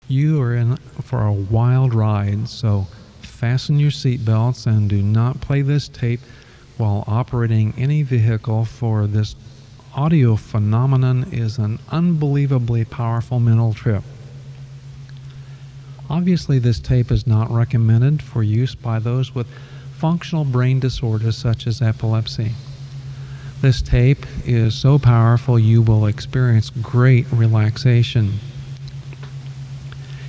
You are in for a wild ride, so fasten your seatbelts and do not play this tape while operating any vehicle, for this audio phenomenon is an unbelievably powerful mental trip. Obviously, this tape is not recommended for use by those with functional brain disorders such as epilepsy. This tape is so powerful you will experience great relaxation.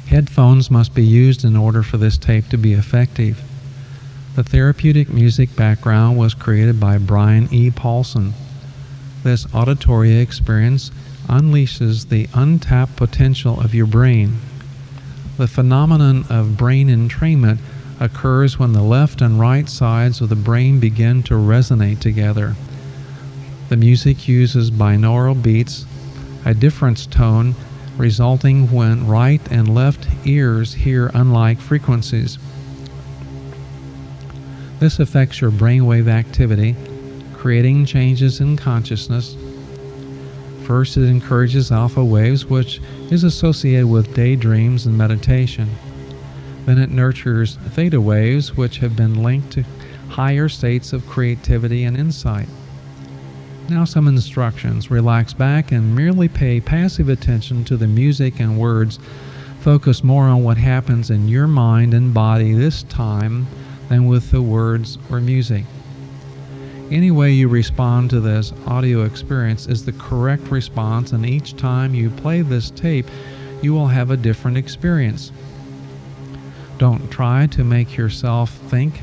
Headphones must be used in order for this tape to be effective. The therapeutic music background was created by Brian E. Paulson. This auditory experience unleashes the untapped potential of your brain. The phenomenon of brain entrainment occurs when the left and right sides of the brain begin to resonate together. The music uses binaural beats, a difference tone, resulting when right and left ears hear unlike frequencies. This affects your brainwave activity, creating changes in consciousness. First, it encourages alpha waves, which is associated with daydreams and meditation. Then it nurtures theta waves, which have been linked to higher states of creativity and insight. Now some instructions. Relax back and merely pay passive attention to the music and words. Focus more on what happens in your mind and body this time than with the words or music. Any way you respond to this audio experience is the correct response, and each time you play this tape, you will have a different experience. Don't try to make yourself think,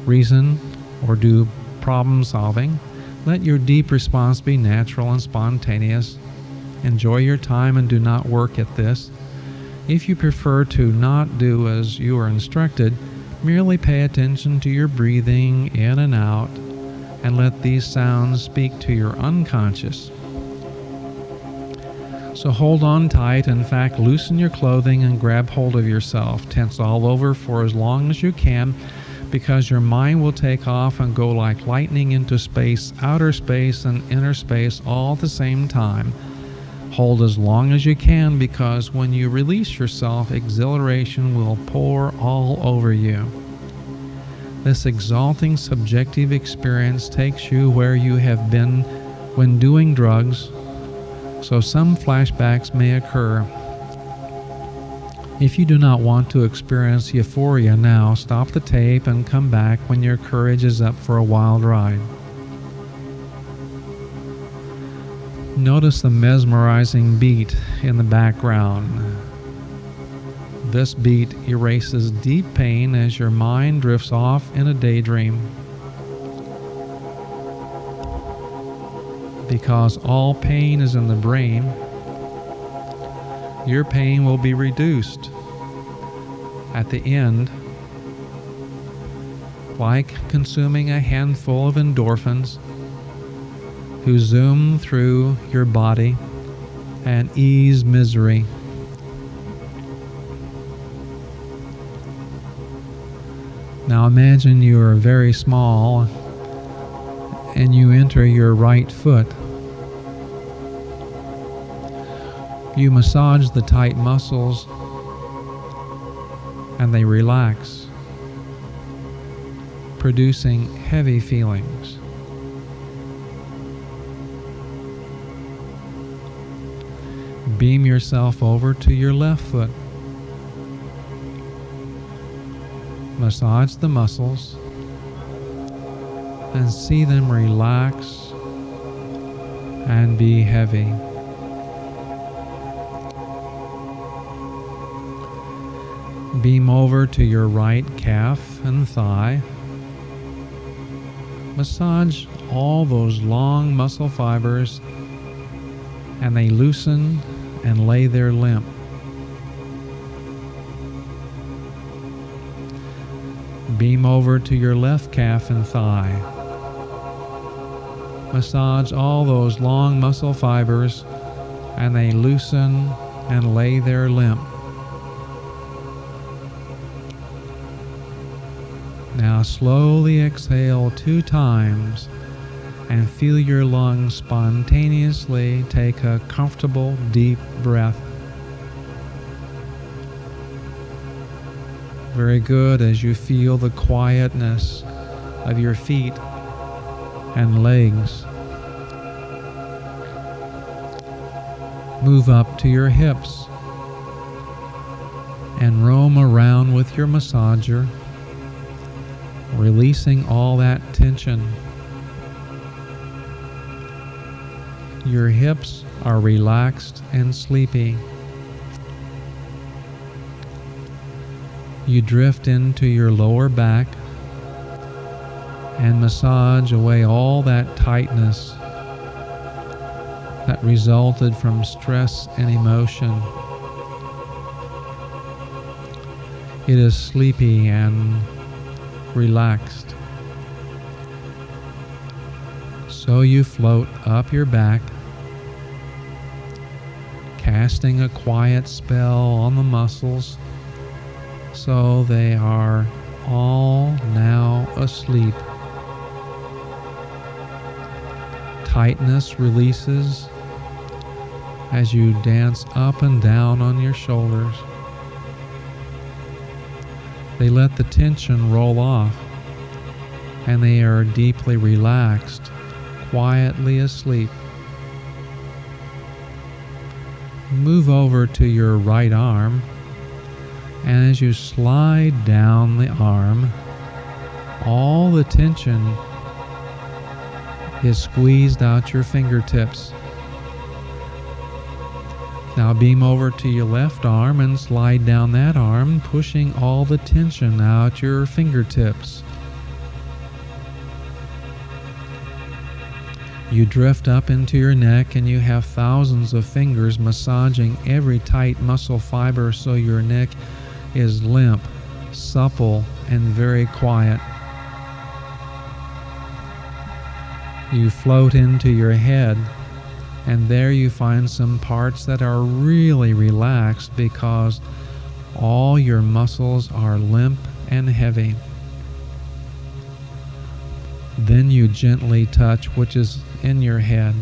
reason, or do problem solving. Let your deep response be natural and spontaneous. Enjoy your time and do not work at this. If you prefer to not do as you are instructed, merely pay attention to your breathing in and out, and let these sounds speak to your unconscious. So hold on tight. In fact, loosen your clothing and grab hold of yourself. Tense all over for as long as you can, because your mind will take off and go like lightning into space, outer space and inner space all at the same time. Hold as long as you can, because when you release yourself, exhilaration will pour all over you. This exalting subjective experience takes you where you have been when doing drugs, so some flashbacks may occur. If you do not want to experience euphoria now, stop the tape and come back when your courage is up for a wild ride. Notice the mesmerizing beat in the background. This beat erases deep pain as your mind drifts off in a daydream. Because all pain is in the brain, your pain will be reduced at the end, like consuming a handful of endorphins who zoom through your body and ease misery. Now imagine you are very small and you enter your right foot. You massage the tight muscles and they relax, producing heavy feelings. Beam yourself over to your left foot. Massage the muscles and see them relax and be heavy. Beam over to your right calf and thigh. Massage all those long muscle fibers and they loosen and lay there limp. Beam over to your left calf and thigh. Massage all those long muscle fibers and they loosen and lay there limp. Now slowly exhale 2 times and feel your lungs spontaneously take a comfortable, deep breath. Very good, as you feel the quietness of your feet and legs. Move up to your hips and roam around with your massager, releasing all that tension. Your hips are relaxed and sleepy. You drift into your lower back and massage away all that tightness that resulted from stress and emotion. It is sleepy and relaxed. So you float up your back, casting a quiet spell on the muscles so they are all now asleep. Tightness releases as you dance up and down on your shoulders. They let the tension roll off, and they are deeply relaxed, quietly asleep. Move over to your right arm, and as you slide down the arm, all the tension is squeezed out your fingertips. Now beam over to your left arm and slide down that arm, pushing all the tension out your fingertips. You drift up into your neck and you have thousands of fingers massaging every tight muscle fiber so your neck is limp, supple, and very quiet. You float into your head, and there you find some parts that are really relaxed because all your muscles are limp and heavy. Then you gently touch what is in your head.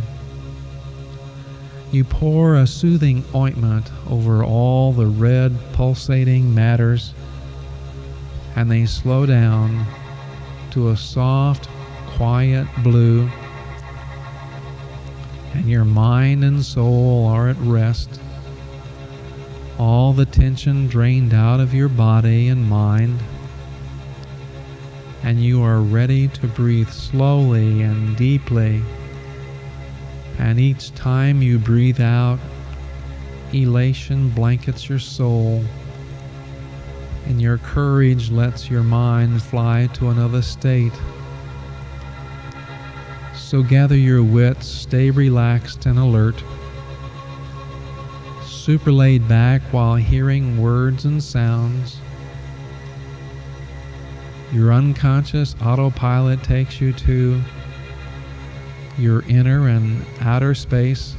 You pour a soothing ointment over all the red pulsating matters, and they slow down to a soft, quiet blue, and your mind and soul are at rest. All the tension drained out of your body and mind, and you are ready to breathe slowly and deeply. And each time you breathe out, elation blankets your soul, and your courage lets your mind fly to another state. So gather your wits, stay relaxed and alert, super laid back while hearing words and sounds. Your unconscious autopilot takes you to your inner and outer space,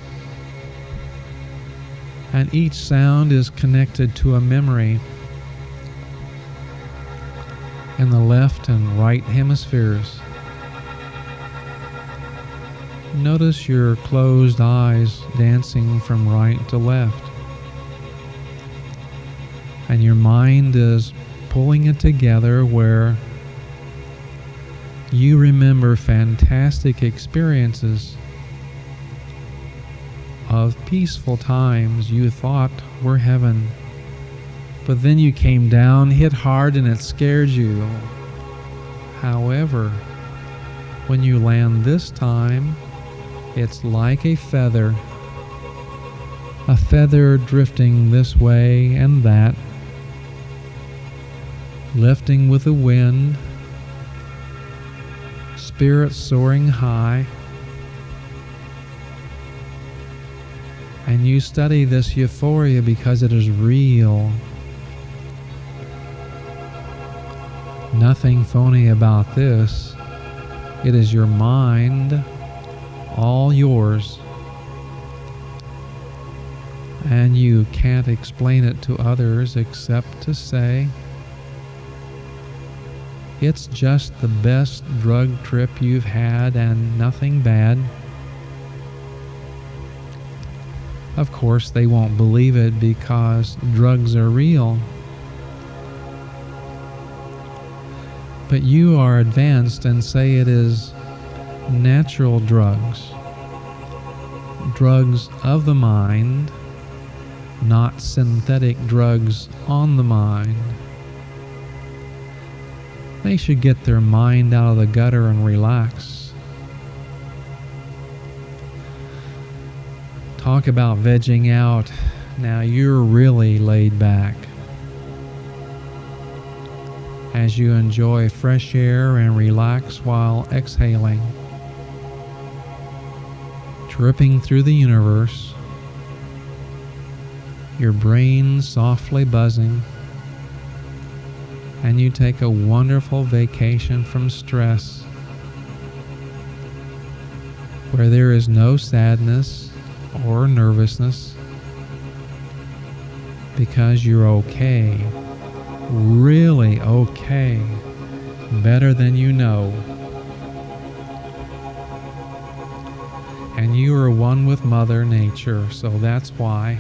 and each sound is connected to a memory in the left and right hemispheres. Notice your closed eyes dancing from right to left, and your mind is pulling it together where you remember fantastic experiences of peaceful times you thought were heaven, but then you came down, hit hard, and it scared you. However, when you land this time, it's like a feather drifting this way and that, lifting with the wind, spirit soaring high. And you study this euphoria because it is real. Nothing phony about this. It is your mind, all yours. And you can't explain it to others except to say, it's just the best drug trip you've had and nothing bad. Of course, they won't believe it because drugs are real. But you are advanced and say it is natural drugs, drugs of the mind, not synthetic drugs on the mind. They should get their mind out of the gutter and relax. Talk about vegging out. Now you're really laid back as you enjoy fresh air and relax while exhaling, dripping through the universe, your brain softly buzzing, and you take a wonderful vacation from stress where there is no sadness or nervousness because you're okay, really okay, better than you know. And you are one with Mother Nature, so that's why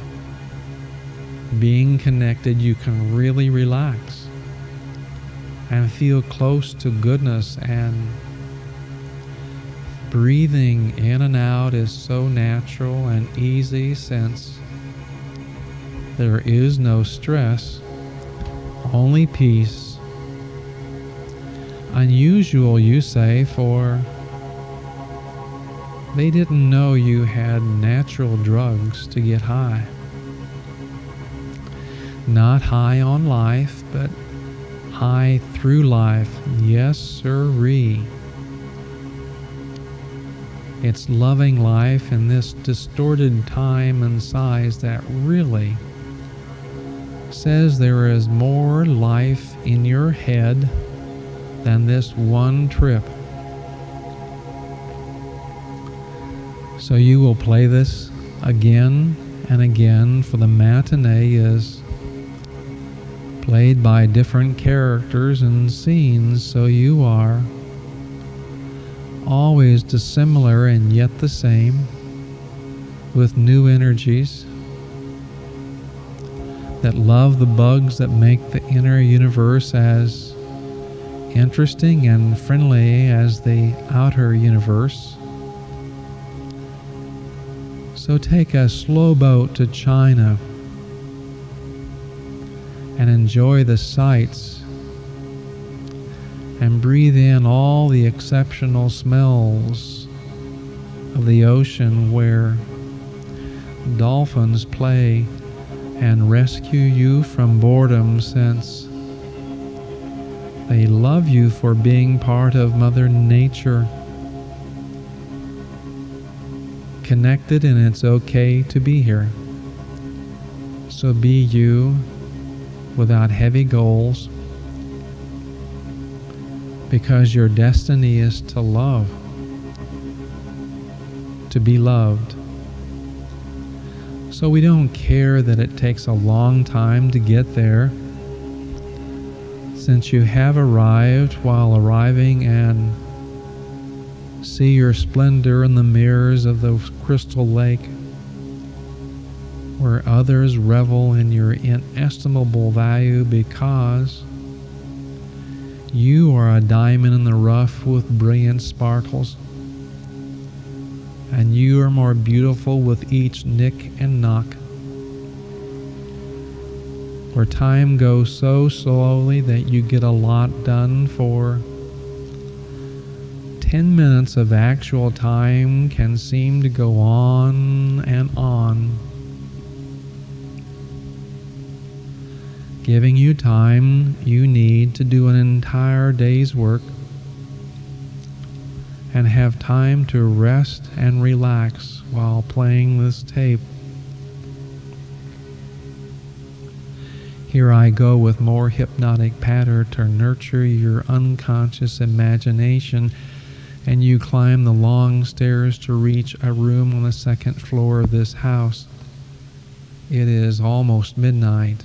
being connected you can really relax and feel close to goodness, and breathing in and out is so natural and easy since there is no stress, only peace. Unusual, you say, for they didn't know you had natural drugs to get high. Not high on life, but high through life. Yes, sirree. It's loving life in this distorted time and size that really says there is more life in your head than this one trip. So you will play this again and again, for the matinee is played by different characters and scenes, so you are always dissimilar and yet the same, with new energies that love the bugs that make the inner universe as interesting and friendly as the outer universe. So take a slow boat to China and enjoy the sights and breathe in all the exceptional smells of the ocean where dolphins play and rescue you from boredom, since they love you for being part of Mother Nature. Connected, and it's okay to be here. So be you without heavy goals, because your destiny is to love, to be loved. So we don't care that it takes a long time to get there, since you have arrived while arriving, and see your splendor in the mirrors of the crystal lake, where others revel in your inestimable value, because you are a diamond in the rough with brilliant sparkles, and you are more beautiful with each nick and knock, where time goes so slowly that you get a lot done for 10 minutes of actual time can seem to go on and on, giving you time you need to do an entire day's work and have time to rest and relax while playing this tape. Here I go with more hypnotic patter to nurture your unconscious imagination, and you climb the long stairs to reach a room on the second floor of this house. It is almost midnight.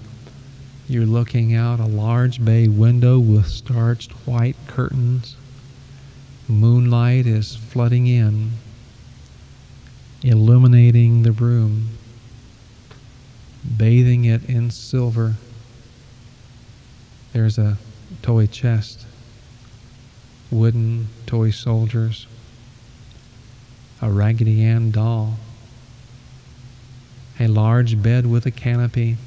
You're looking out a large bay window with starched white curtains. Moonlight is flooding in, illuminating the room, bathing it in silver. There's a toy chest wooden toy soldiers, a Raggedy Ann doll, a large bed with a canopy.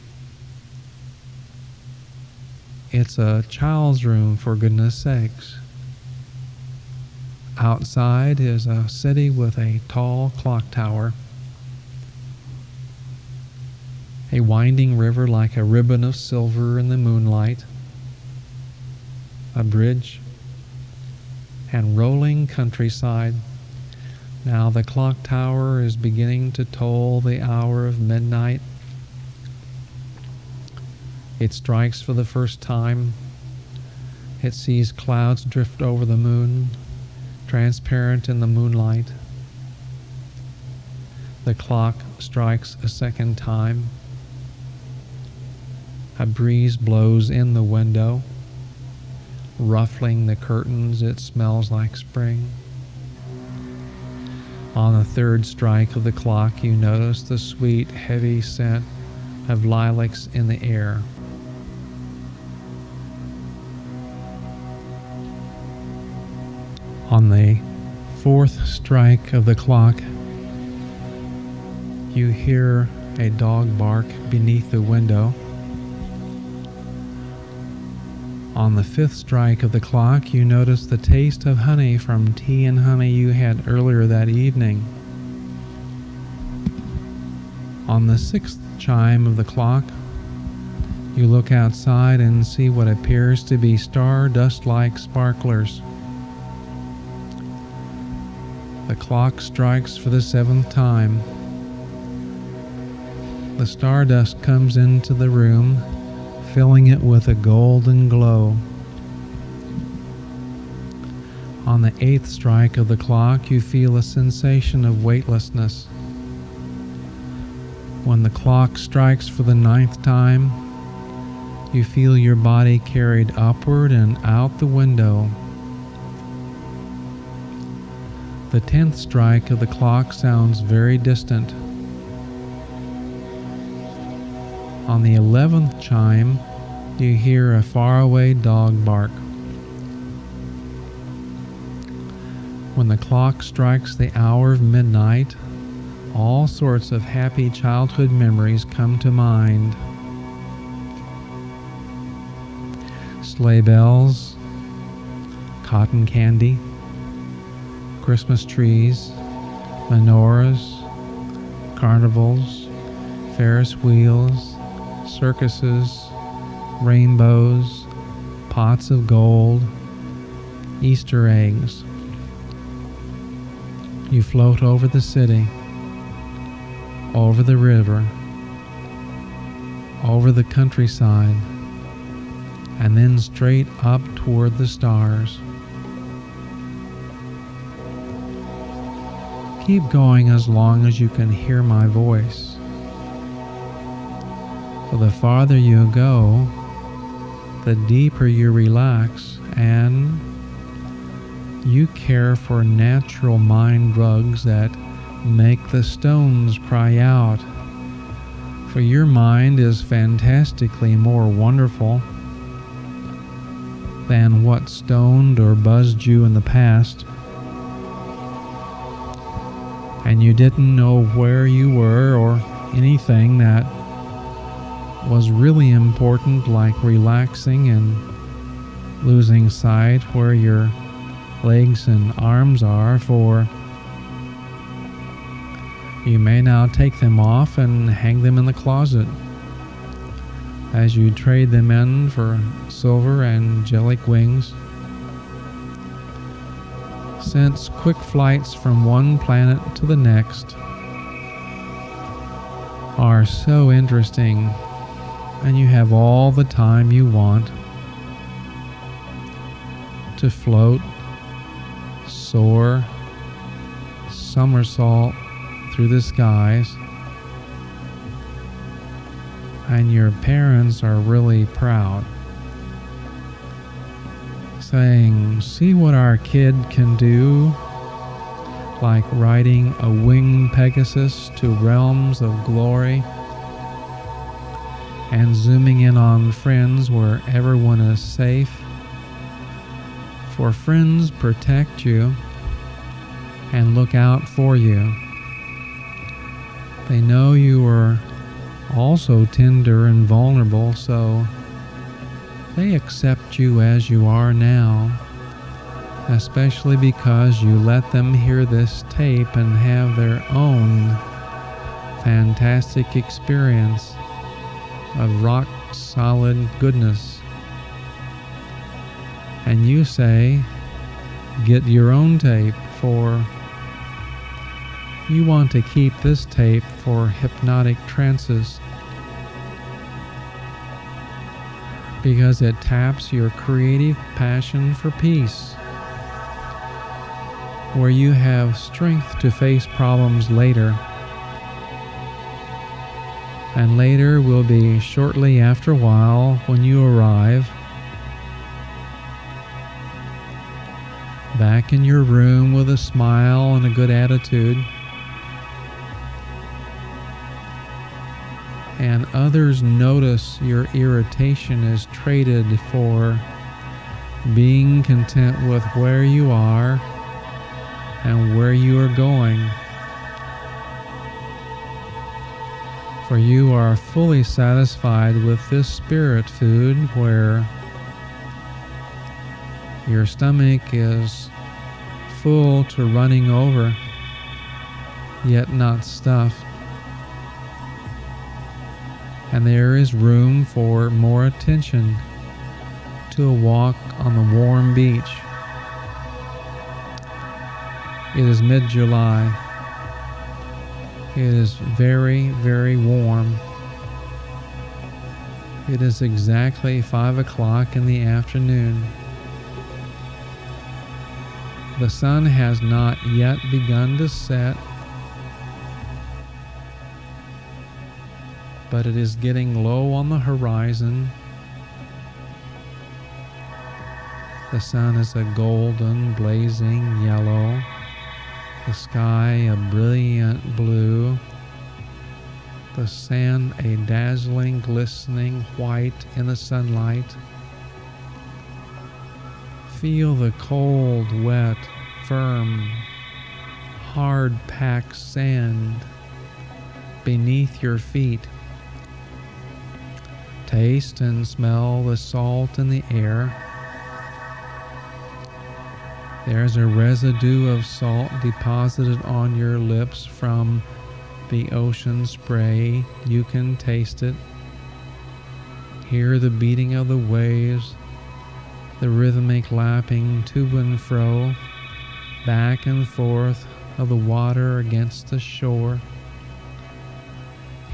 It's a child's room, for goodness sakes. Outside is a city with a tall clock tower, a winding river like a ribbon of silver in the moonlight, a bridge, and rolling countryside. Now the clock tower is beginning to toll the hour of midnight. It strikes for the first time. It sees clouds drift over the moon, transparent in the moonlight. The clock strikes a second time. A breeze blows in the window, ruffling the curtains. It smells like spring. On the third strike of the clock, you notice the sweet, heavy scent of lilacs in the air. On the fourth strike of the clock, you hear a dog bark beneath the window. On the fifth strike of the clock, you notice the taste of honey from tea and honey you had earlier that evening. On the sixth chime of the clock, you look outside and see what appears to be stardust-like sparklers. The clock strikes for the seventh time. The stardust comes into the room, filling it with a golden glow. On the eighth strike of the clock, you feel a sensation of weightlessness. When the clock strikes for the ninth time, you feel your body carried upward and out the window. The 10th strike of the clock sounds very distant. On the 11th chime, you hear a faraway dog bark. When the clock strikes the hour of midnight, all sorts of happy childhood memories come to mind. Sleigh bells, cotton candy, Christmas trees, menorahs, carnivals, Ferris wheels, circuses, rainbows, pots of gold, Easter eggs. You float over the city, over the river, over the countryside, and then straight up toward the stars. Keep going as long as you can hear my voice. For the farther you go, the deeper you relax, and you care for natural mind drugs that make the stones cry out. For your mind is fantastically more wonderful than what stoned or buzzed you in the past. And you didn't know where you were or anything that was really important, like relaxing and losing sight where your legs and arms are, for you may now take them off and hang them in the closet as you trade them in for silver and angelic wings. Since quick flights from one planet to the next are so interesting, and you have all the time you want to float, soar, somersault through the skies, and your parents are really proud, saying, "See what our kid can do," like riding a winged Pegasus to realms of glory, and zooming in on friends where everyone is safe, For friends protect you and look out for you. They know you are also tender and vulnerable, so they accept you as you are now, especially because you let them hear this tape and have their own fantastic experience of rock-solid goodness. And you say, get your own tape, for you want to keep this tape for hypnotic trances, because it taps your creative passion for peace, where you have strength to face problems later. And later will be shortly after a while when you arrive back in your room with a smile and a good attitude, and others notice your irritation is traded for being content with where you are and where you are going. For you are fully satisfied with this spirit food, where your stomach is full to running over, yet not stuffed. And there is room for more attention to a walk on the warm beach. It is mid-July. It is very, very warm. It is exactly 5 o'clock in the afternoon. The sun has not yet begun to set, but it is getting low on the horizon. The sun is a golden, blazing yellow. The sky a brilliant blue. The sand a dazzling, glistening white in the sunlight. Feel the cold, wet, firm, hard-packed sand beneath your feet. Taste and smell the salt in the air. There's a residue of salt deposited on your lips from the ocean spray. You can taste it. Hear the beating of the waves, the rhythmic lapping to and fro, back and forth of the water against the shore.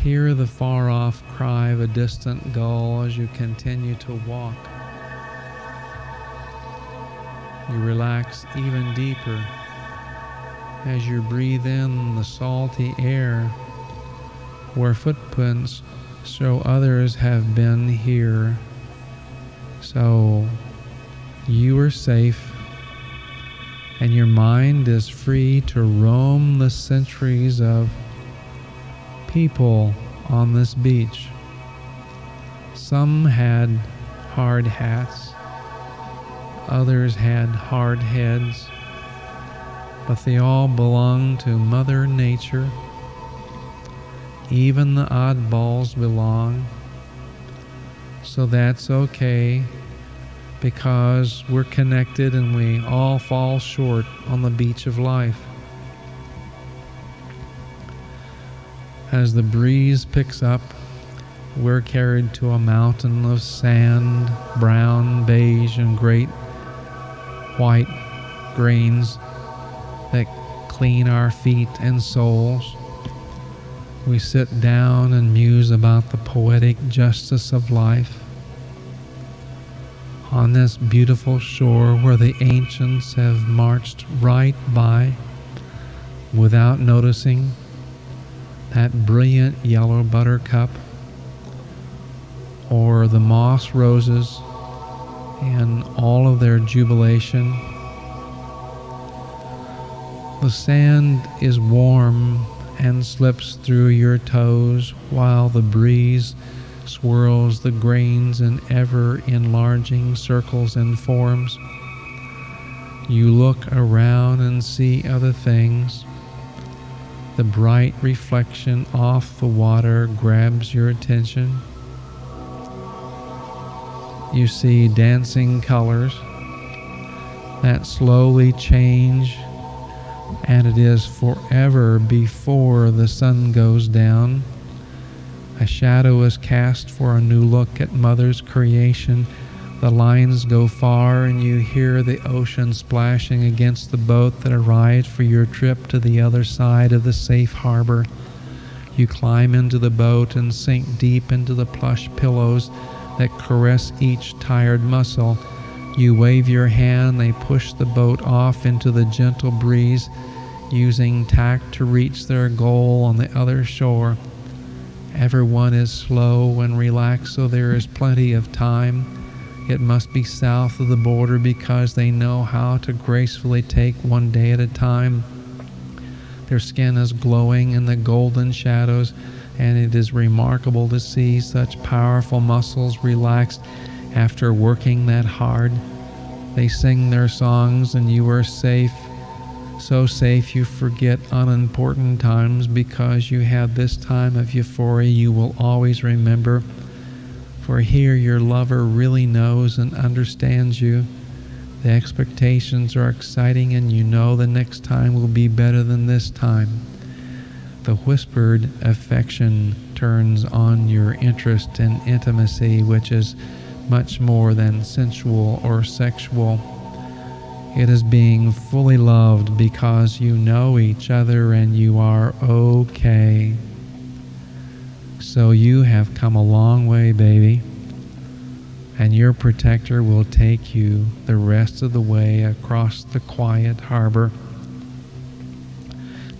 Hear the far-off cry of a distant gull as you continue to walk. You relax even deeper as you breathe in the salty air, where footprints show others have been here. So you are safe, and your mind is free to roam the centuries of people on this beach. Some had hard hats, others had hard heads, but they all belong to Mother Nature. Even the oddballs belong. So that's okay, because we're connected and we all fall short on the beach of life. As the breeze picks up, we're carried to a mountain of sand, brown, beige, and great white grains that clean our feet and souls. We sit down and muse about the poetic justice of life on this beautiful shore where the ancients have marched right by without noticing that brilliant yellow buttercup or the moss roses in all of their jubilation. The sand is warm and slips through your toes while the breeze swirls the grains in ever-enlarging circles and forms. You look around and see other things. The bright reflection off the water grabs your attention. You see dancing colors that slowly change, and it is forever before the sun goes down. A shadow is cast for a new look at Mother's creation. The lines go far, and you hear the ocean splashing against the boat that arrived for your trip to the other side of the safe harbor. You climb into the boat and sink deep into the plush pillows that caress each tired muscle. You wave your hand, they push the boat off into the gentle breeze, using tack to reach their goal on the other shore. Everyone is slow and relaxed, so there is plenty of time. It must be south of the border because they know how to gracefully take one day at a time. Their skin is glowing in the golden shadows, and it is remarkable to see such powerful muscles relaxed after working that hard. They sing their songs, and you are safe. So safe you forget unimportant times because you have this time of euphoria you will always remember. For here your lover really knows and understands you. The expectations are exciting, and you know the next time will be better than this time. The whispered affection turns on your interest in intimacy, which is much more than sensual or sexual. It is being fully loved because you know each other and you are okay. So you have come a long way, baby, and your protector will take you the rest of the way across the quiet harbor,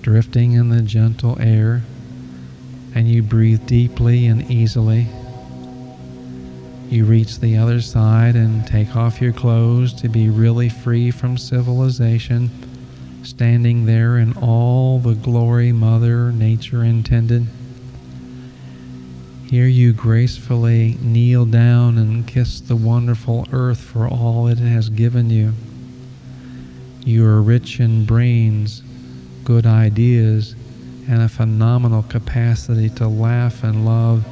drifting in the gentle air, and you breathe deeply and easily. You reach the other side and take off your clothes to be really free from civilization, standing there in all the glory Mother Nature intended. Here you gracefully kneel down and kiss the wonderful earth for all it has given you. You are rich in brains, good ideas, and a phenomenal capacity to laugh and love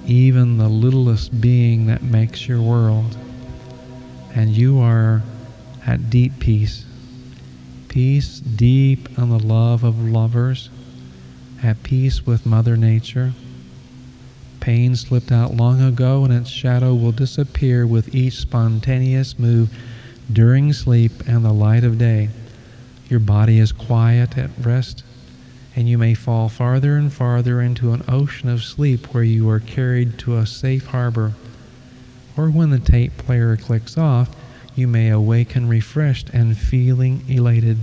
even the littlest being that makes your world. And you are at deep peace. Peace deep in the love of lovers, at peace with Mother Nature. Pain slipped out long ago, and its shadow will disappear with each spontaneous move during sleep and the light of day. Your body is quiet at rest, and you may fall farther and farther into an ocean of sleep where you are carried to a safe harbor. Or when the tape player clicks off, you may awaken refreshed and feeling elated.